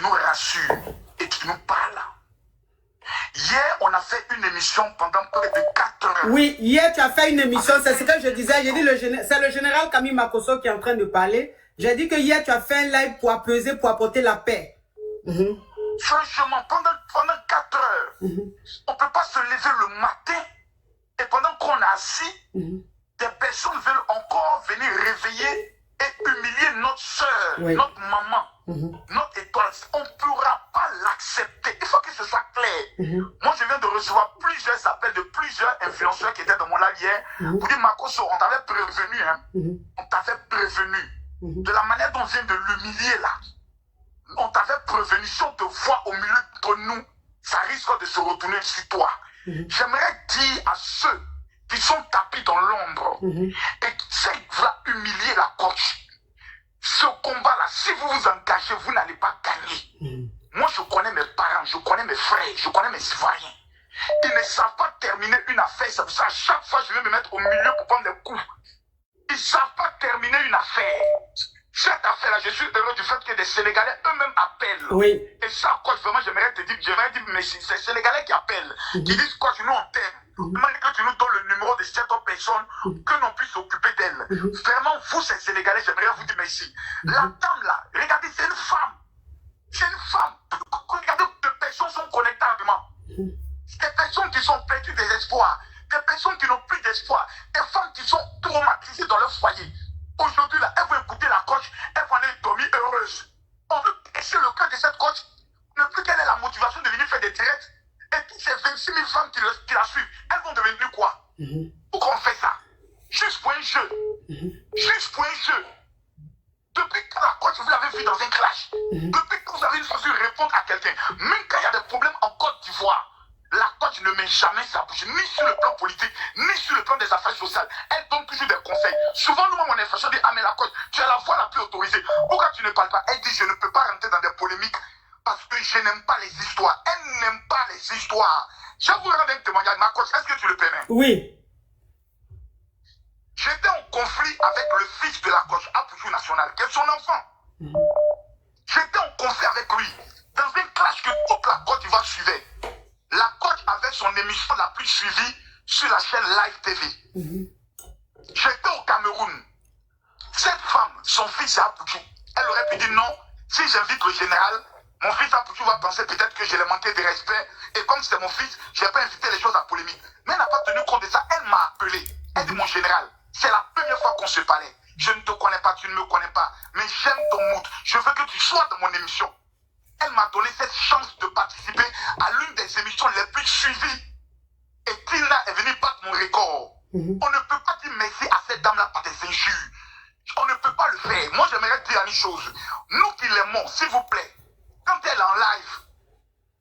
nous rassures et qui nous parle. Hier, on a fait une émission pendant près de 4 heures. Oui, hier, tu as fait une émission, c'est ce que je disais. J'ai dit, c'est le général Camille Makosso qui est en train de parler. J'ai dit que hier, tu as fait un live pour apaiser, pour apporter la paix. Franchement, pendant 4 heures, on ne peut pas se lever le matin et pendant qu'on est assis, des personnes veulent encore venir réveiller et humilier notre soeur, notre maman, notre étoile. On ne pourra pas l'accepter. Il faut que ce soit clair. Moi, je viens de recevoir plusieurs appels de plusieurs influenceurs qui étaient dans mon live hier pour dire, Makosso, on t'avait prévenu, hein. On t'avait prévenu de la manière dont on vient de l'humilier là. On t'avait prévenu, si on te voit au milieu de nous, ça risque de se retourner sur toi. J'aimerais dire à ceux qui sont tapis dans l'ombre et qui veulent humilier la coach, ce combat-là, si vous vous engagez, vous n'allez pas gagner. Moi, je connais mes parents, je connais mes frères, je connais mes citoyens. Ils ne savent pas terminer une affaire. C'est pour ça, à chaque fois, je vais me mettre au milieu pour prendre des coups. Ils ne savent pas terminer une affaire. Cette affaire-là, je suis heureux du fait que des Sénégalais eux-mêmes appellent. Oui. Et ça, coach, vraiment, j'aimerais dire, mais c'est ces Sénégalais qui appellent, qui disent, coach, nous, on t'aime. Même que tu nous donnes le numéro de cette personne, que l'on puisse s'occuper d'elle. Vraiment, vous, ces Sénégalais, j'aimerais vous dire merci. La dame, là, regardez, c'est une femme. C'est une femme. Regardez, des personnes sont connectées à moi. Des personnes qui sont perdues des espoirs. Des personnes qui n'ont plus d'espoir. Des femmes qui sont traumatisées dans leur foyer. Aujourd'hui, là, elles vont écouter la coach, elles vont aller dormir heureuses. On veut casser le cœur de cette coach. On ne plus quelle est la motivation de venir faire des directs. Et toutes ces 26 000 femmes qui la suivent, elles vont devenir quoi? Pourquoi on fait ça? Juste pour un jeu. Juste pour un jeu. Depuis que la coach, vous l'avez vu dans un clash. Depuis que vous avez une façon de répondre à quelqu'un, même quand il y a des problèmes en Côte d'Ivoire, la coach ne met jamais sa bouche, ni sur le plan politique, ni sur le plan des affaires sociales. Elle donne toujours des conseils. Souvent, nous, on est fâchés, on dit, ah, mais la coach, tu as la voix la plus autorisée. Pourquoi tu ne parles pas? Elle dit, je ne peux pas rentrer dans des polémiques parce que je n'aime pas les histoires. Elle n'aime pas les histoires. Je vous rends un témoignage, ma coach, est-ce que tu le permets? Oui. J'étais en conflit avec le fils de la coach, Apouchou National, qui est son enfant. J'étais en conflit avec lui, dans un clash que toute la Côte d'Ivoire suivait. La coach avait son émission la plus suivie sur la chaîne Live TV. J'étais au Cameroun. Cette femme, son fils est Apouchou. Elle aurait pu dire non, si j'invite le général, mon fils Apouchou va penser peut-être que je l'ai manqué de respect. Et comme c'est mon fils, je n'ai pas invité les choses à polémique. Mais elle n'a pas tenu compte de ça. Elle m'a appelé. Elle dit, mon général, c'est la première fois qu'on se parlait. Je ne te connais pas, tu ne me connais pas. Mais j'aime ton mood. Je veux que tu sois dans mon émission. Elle m'a donné cette chance de participer à l'une des émissions les plus suivies. Et Tina est venue battre mon record. On ne peut pas dire merci à cette dame-là par des injures. On ne peut pas le faire. Moi, j'aimerais dire une chose. Nous qui l'aimons, s'il vous plaît, quand elle est en live,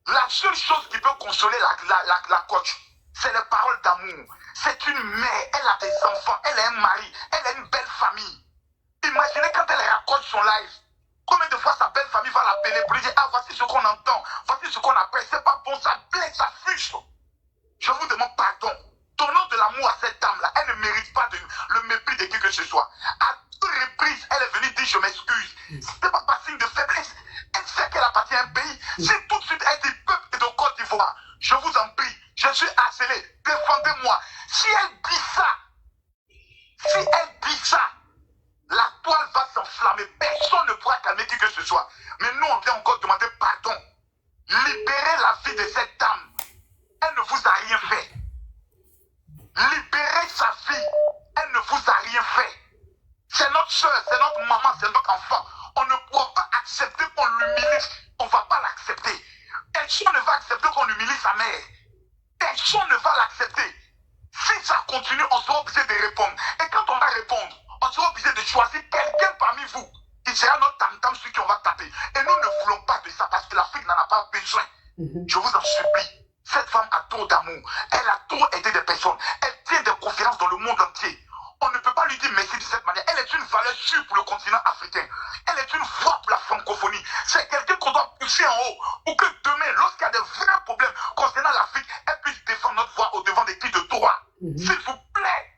la seule chose qui peut consoler la coach, c'est les paroles d'amour. C'est une mère, elle a des enfants, elle a un mari, elle a une belle famille. Imaginez quand elle raconte son live. Combien de fois sa belle famille va l'appeler pour lui dire, ah, voici ce qu'on entend, voici ce qu'on appelle, c'est pas bon, ça blesse, ça fuche. Je vous demande pardon. Donnons de l'amour à cette dame-là. Elle ne mérite pas le mépris de qui que ce soit. À deux reprises, elle est venue dire, je m'excuse. Ce n'est pas par signe de faiblesse. Elle sait qu'elle appartient à un pays. Si tout de suite elle dit, peuple de Côte d'Ivoire, je vous en prie, je suis harcelé, défendez-moi. Si elle dit ça, la toile va s'enflammer. Personne ne pourra calmer qui que ce soit. Mais nous, on vient encore demander pardon. Libérez la vie de cette dame. Elle ne vous a rien fait. Libérez sa vie. Elle ne vous a rien fait. C'est notre soeur, c'est notre maman, c'est notre enfant. On ne pourra pas accepter qu'on l'humilie. On ne va pas l'accepter. Personne ne va accepter qu'on humilie sa mère. Personne ne va l'accepter. Si ça continue, on sera obligé de répondre. Et quand on va répondre, on sera obligé de choisir quelqu'un parmi vous qui sera notre tam-tam, celui qu'on va taper. Et nous ne voulons pas de ça parce que l'Afrique n'en a pas besoin. Je vous en supplie. Cette femme a trop d'amour. Elle a trop aidé des personnes. Elle tient des conférences dans le monde entier. On ne peut pas lui dire merci de cette manière. Elle est une valeur sûre pour le continent africain. Elle est une voix pour la francophonie. C'est quelqu'un qu'on doit pousser en haut pour que demain, lorsqu'il y a des vrais problèmes concernant l'Afrique, elle puisse défendre notre voix au devant des qui de droit. S'il vous plaît.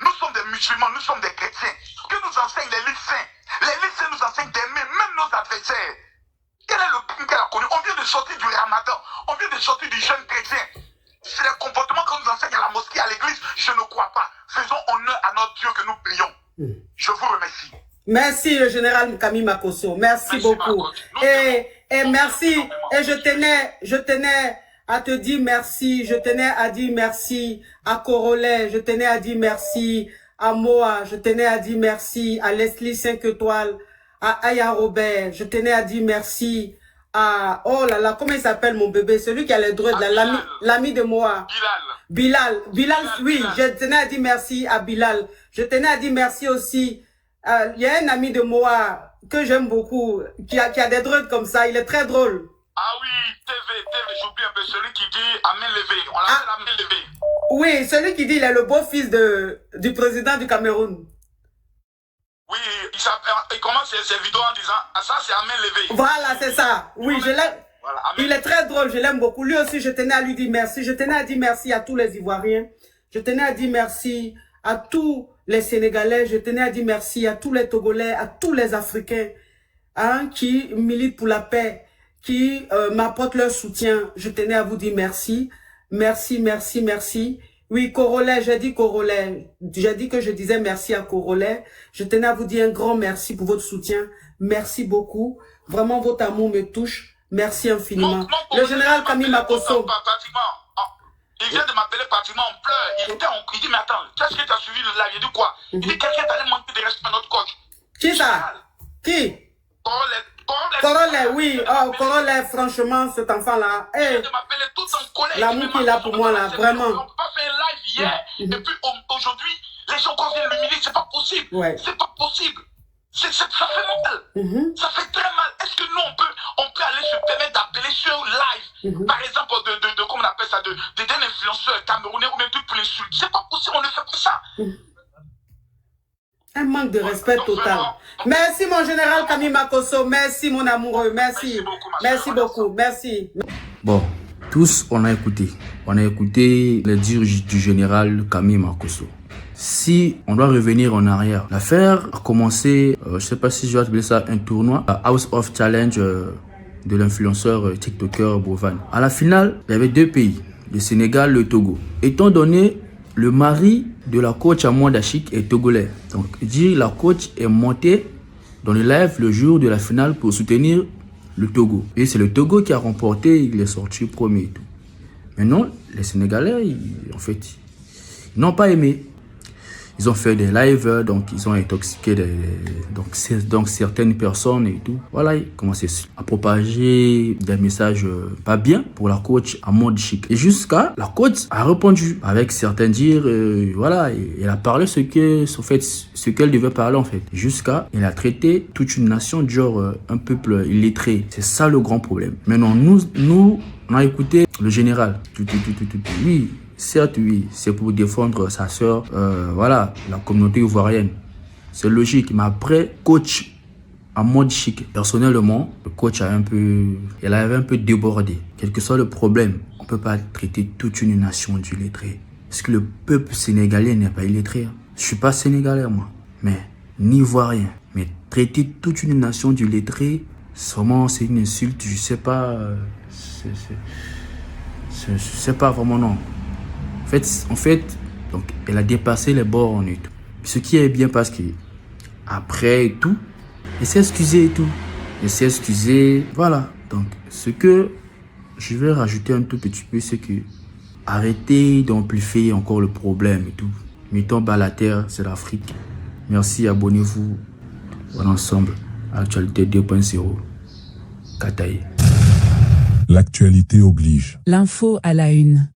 Nous sommes des musulmans, nous sommes des chrétiens. Que nous enseignent les lycéens. Les lycéens nous enseignent d'aimer même nos adversaires. Quelle copines qu'elle a connues. On vient de sortir du Ramadan. On vient de sortir du jeûne chrétien. C'est le comportement qu'on nous enseigne à la mosquée, à l'église. Je ne crois pas. Faisons honneur à notre Dieu que nous prions. Je vous remercie. Merci, le général Kami Makosso. Merci beaucoup. Et merci. Et je tenais à te dire merci. Je tenais à dire merci à Corolet. Je tenais à dire merci à Moa. Je tenais à dire merci à Leslie 5 étoiles. À Aya Robert. Je tenais à dire merci à... Oh là là, comment il s'appelle mon bébé? Celui qui a les droits, l'ami de Moa. Bilal, oui. Je tenais à dire merci à Bilal. Je tenais à dire merci aussi. Il y a un ami de moi que j'aime beaucoup, qui a des droits comme ça, il est très drôle. Ah oui, TV, j'oublie un peu celui qui dit Amen levé. On l'appelle Amen levé. Oui, celui qui dit il est le beau-fils du président du Cameroun. Oui, il commence ses vidéos en disant ah, ça c'est Amen levé. Voilà, c'est ça. Oui, je l'aime. Voilà, il est très drôle, je l'aime beaucoup. Lui aussi, je tenais à lui dire merci. Je tenais à dire merci à tous les Ivoiriens. Je tenais à dire merci à tous les Sénégalais. Je tenais à dire merci à tous les Togolais, à tous les Africains qui militent pour la paix, qui m'apportent leur soutien. Je tenais à vous dire merci. Merci, merci, merci. Oui, Corolet, j'ai dit Corolet. J'ai dit que je disais merci à Corolet. Je tenais à vous dire un grand merci pour votre soutien. Merci beaucoup. Vraiment, votre amour me touche. Merci infiniment. Le général Kami Makosso. Il vient de m'appeler pratiquement en pleurs. Il dit, mais attends, qu'est-ce que tu as suivi le live? Il dit quoi? Il dit, quelqu'un t'allait manquer de respect à notre coach. Qui ça? Qui? Corolet, oui. Oh, Corolet, franchement, cet enfant-là. Il vient de m'appeler tout en colère. L'amour qu'il a pour moi, là, vraiment. On ne peut pas faire un live hier. Et puis aujourd'hui, les gens qu'on vient l'humilier, c'est pas possible. Ouais. C'est pas possible. Ça fait mal. Ça fait très mal. Est-ce que nous, on peut aller se permettre d'appeler sur live, par exemple, comment on appelle ça, d'un influenceur camerounais ou même tout pour l'insulter? C'est pas possible, on ne fait pas ça. Un manque de respect total. Merci, mon général Kami Makosso. Merci, mon amoureux. Merci. Merci beaucoup. Merci. Bon, tous, on a écouté. On a écouté les dires du général Kami Makosso. Si on doit revenir en arrière, l'affaire a commencé, je sais pas si je vais appeler ça un tournoi, House of Challenge de l'influenceur TikToker Bovan. À la finale, il y avait deux pays, le Sénégal, le Togo. Étant donné le mari de la coach Amouanda Chic est togolais. Donc, la coach est montée dans le live le jour de la finale pour soutenir le Togo. Et c'est le Togo qui a remporté, il est sorti premier et tout. Maintenant, les Sénégalais, en fait, ils n'ont pas aimé. Ils ont fait des lives, donc ils ont intoxiqué donc certaines personnes et tout. Voilà, ils commençaient à propager des messages pas bien pour la coach Amouanda Chic. Et jusqu'à la coach a répondu avec certains dires, voilà, elle a parlé ce qu'elle devait parler en fait. Jusqu'à, elle a traité toute une nation genre un peuple illettré. C'est ça le grand problème. Maintenant, nous on a écouté le général. Oui. Certes, oui, c'est pour défendre sa sœur, voilà, la communauté ivoirienne. C'est logique, mais après, coach Amouanda Chic, personnellement, le coach elle avait un peu débordé. Quel que soit le problème, on ne peut pas traiter toute une nation d'illettrés. Parce que le peuple sénégalais n'est pas illettré. Je ne suis pas sénégalais, moi, mais ni ivoirien. Mais traiter toute une nation d'illettrés, vraiment, c'est une insulte, je ne sais pas. Je sais pas vraiment, non. En fait, donc, elle a dépassé les bornes et tout. Ce qui est bien parce que après et tout, elle s'est excusée et tout. Elle s'est excusée, voilà. Donc, ce que je vais rajouter un tout petit peu, c'est que arrêtez d'amplifier encore le problème et tout. Mettons bas la terre, c'est l'Afrique. Merci, abonnez-vous. On ensemble. Actualité 2.0. Kataï. L'actualité oblige. L'info à la une.